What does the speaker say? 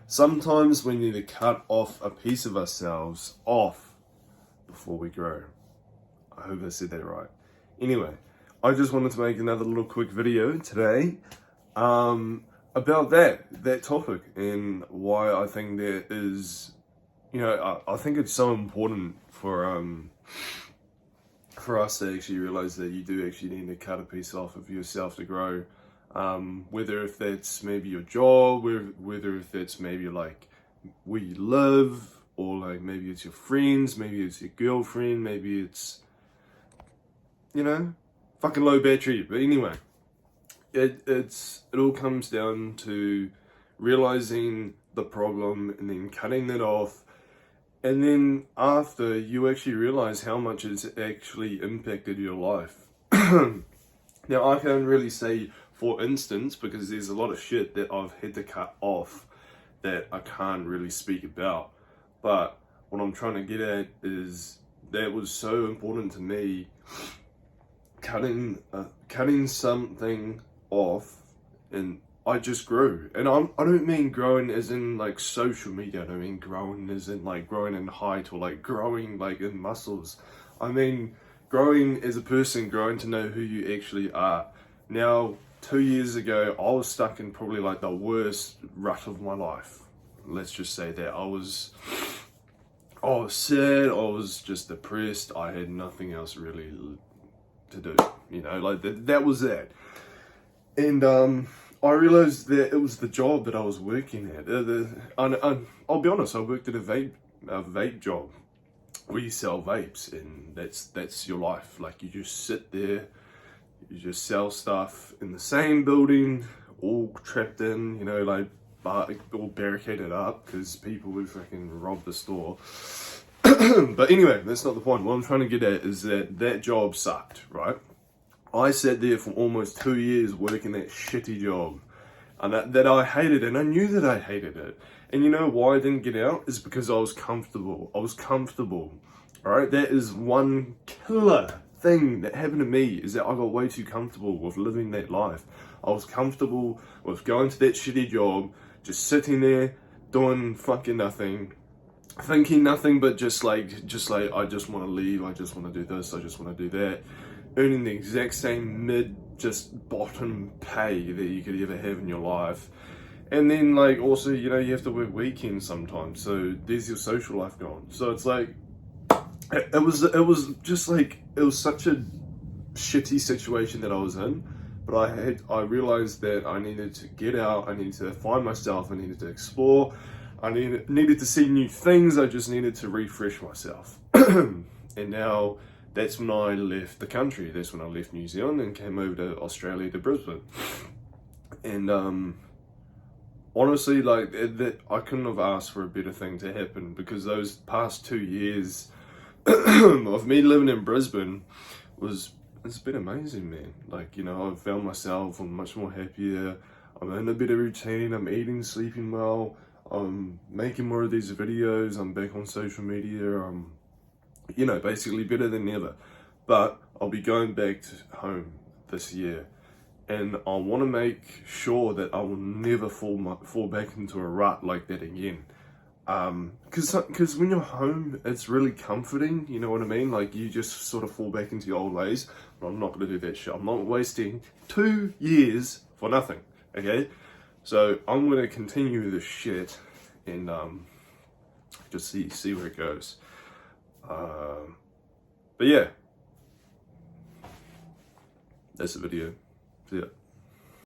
Sometimes we need to cut off a piece of ourselves off before we grow. I hope I said that right. Anyway, I just wanted to make another little quick video today about that topic and why I think there is, I think it's so important for us to actually realize that you do actually need to cut a piece off of yourself to grow. Whether if that's maybe your job, whether if that's maybe like where you live, or like maybe it's your friends, maybe it's your girlfriend, maybe it's, fucking low battery. But anyway, it all comes down to realizing the problem and then cutting it off. And then after you actually realize how much it's actually impacted your life. Now, I can't really say, for instance, because there's a lot of shit that I've had to cut off that I can't really speak about. But what I'm trying to get at is that was so important to me, cutting something off, and I just grew. And I don't mean growing as in like social media. I don't mean growing as in like growing in height or like growing like in muscles. I mean growing as a person, growing to know who you actually are. Now, 2 years ago, I was stuck in probably like the worst rut of my life. Let's just say that I was sad, I was just depressed, I had nothing else really to do, like that was that. And I realized that it was the job that I was working at. I'll be honest, I worked at a vape job. We sell vapes, and that's your life. Like, you just sit there, you just sell stuff in the same building, all trapped in, like all barricaded up because people would fucking rob the store. But anyway, that's not the point. What I'm trying to get at is that job sucked, right? I sat there for almost 2 years working that shitty job, and that I hated, and I knew that I hated it. And you know why I didn't get out? Is because I was comfortable. Alright? That is one killer thing that happened to me, is that I got way too comfortable with living that life. I was comfortable with going to that shitty job, just sitting there, doing fucking nothing, thinking nothing but just like, I just want to leave, I just want to do this, I just want to do that, earning the exact same bottom pay that you could ever have in your life. And then like also, you have to work weekends sometimes, so there's your social life gone. So it's like, it was just like, it was such a shitty situation that I was in. But I realized that I needed to get out, I needed to find myself, I needed to explore, I needed to see new things, I just needed to refresh myself. And now, that's when I left the country. That's when I left New Zealand and came over to Australia, to Brisbane. And honestly, like, that I couldn't have asked for a better thing to happen, because those past 2 years of me living in Brisbane it's been amazing, man. Like, I've found myself, I'm much more happier, I'm in a better routine, I'm eating, sleeping well, I'm making more of these videos, I'm back on social media, I'm, basically better than ever. But I'll be going back to home this year, and I want to make sure that I will never fall back into a rut like that again. Because when you're home, it's really comforting, you know what I mean? Like, you just sort of fall back into your old ways. But I'm not going to do that shit. I'm not wasting 2 years for nothing, okay? So I'm going to continue this shit and just see where it goes. But yeah, that's the video. See ya.